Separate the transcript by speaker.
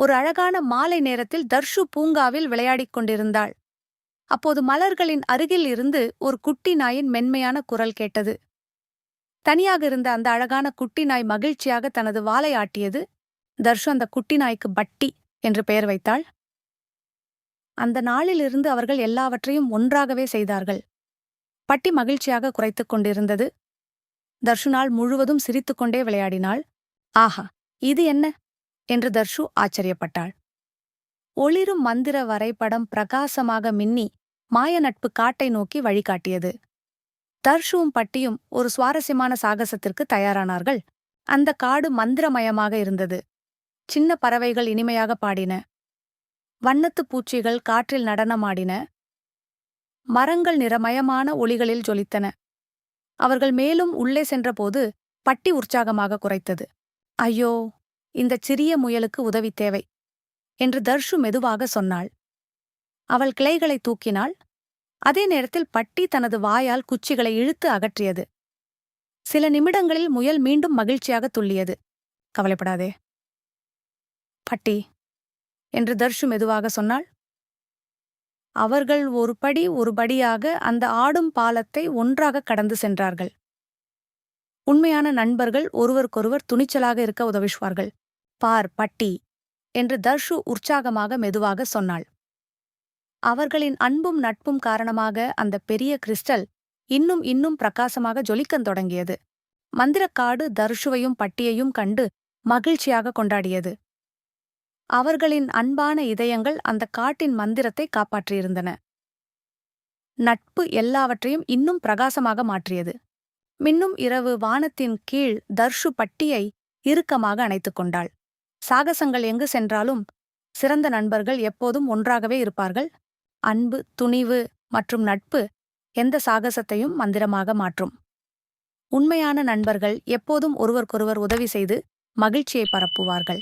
Speaker 1: ஒரு அழகான மாலை நேரத்தில் தர்ஷு பூங்காவில் விளையாடிக் கொண்டிருந்தாள். அப்போது மலர்களின் அருகில் இருந்து ஒரு குட்டி நாயின் மென்மையான குரல் கேட்டது. தனியாக இருந்த அந்த அழகான குட்டி நாய் மகிழ்ச்சியாக தனது வாலை ஆட்டியது. தர்ஷு அந்த குட்டி நாய்க்கு பட்டி என்று பெயர் வைத்தாள். அந்த நாளிலிருந்து அவர்கள் எல்லாவற்றையும் ஒன்றாகவே செய்தார்கள். பட்டி மகிழ்ச்சியாக குறைத்துக் கொண்டிருந்தது. தர்ஷு நாள் முழுவதும் சிரித்துக்கொண்டே விளையாடினாள். ஆஹா, இது என்ன என்று தர்ஷு ஆச்சரியப்பட்டாள். ஒளிரும் மந்திர வரைபடம் பிரகாசமாக மின்னி மாய நட்பு காட்டை நோக்கி வழிகாட்டியது. தர்ஷுவும் பட்டியும் ஒரு சுவாரஸ்யமான சாகசத்திற்கு தயாரானார்கள். அந்த காடு மந்திரமயமாக இருந்தது. சின்ன பறவைகள் இனிமையாக பாடின. வண்ணத்துப் பூச்சிகள் காற்றில் நடனமாடின. மரங்கள் நிறமயமான ஒளிகளில் ஜொலித்தன. அவர்கள் மேலும் உள்ளே சென்றபோது பட்டி உற்சாகமாக குரைத்தது. ஐயோ, இந்தச் சிறிய முயலுக்கு உதவி தேவை என்று தர்ஷு மெதுவாக சொன்னாள். அவள் கிளைகளை தூக்கினாள். அதே நேரத்தில் பட்டி தனது வாயால் குச்சிகளை இழுத்து அகற்றியது. சில நிமிடங்களில் முயல் மீண்டும் மகிழ்ச்சியாக துள்ளியது. கவலைப்படாதே பட்டி என்று தர்ஷு மெதுவாக சொன்னாள். அவர்கள் ஒரு படியாக அந்த ஆடும் பாலத்தை ஒன்றாக கடந்து சென்றார்கள். உண்மையான நண்பர்கள் ஒருவருக்கொருவர் துணிச்சலாக இருக்க உதவுவார்கள். பார் பட்டி என்று தர்ஷு உற்சாகமாக மெதுவாக சொன்னாள். அவர்களின் அன்பும் நட்பும் காரணமாக அந்த பெரிய கிறிஸ்டல் இன்னும் பிரகாசமாக ஜொலிக்கத் தொடங்கியது. மந்திரக்காடு தர்ஷுவையும் பட்டியையும் கண்டு மகிழ்ச்சியாக கொண்டாடியது. அவர்களின் அன்பான இதயங்கள் அந்த காட்டின் மந்திரத்தை காப்பாற்றியிருந்தன. நட்பு எல்லாவற்றையும் இன்னும் பிரகாசமாக மாற்றியது. மின்னும் இரவு வானத்தின் கீழ் தர்ஷு பட்டியை இறுக்கமாக அணைத்துக் கொண்டாள். சாகசங்கள் எங்கு சென்றாலும் சிறந்த நண்பர்கள் எப்போதும் ஒன்றாகவே இருப்பார்கள். அன்பு, துணிவு மற்றும் நட்பு எந்த சாகசத்தையும் மந்திரமாக மாற்றும். உண்மையான நண்பர்கள் எப்போதும் ஒருவருக்கொருவர் உதவி செய்து மகிழ்ச்சியை பரப்புவார்கள்.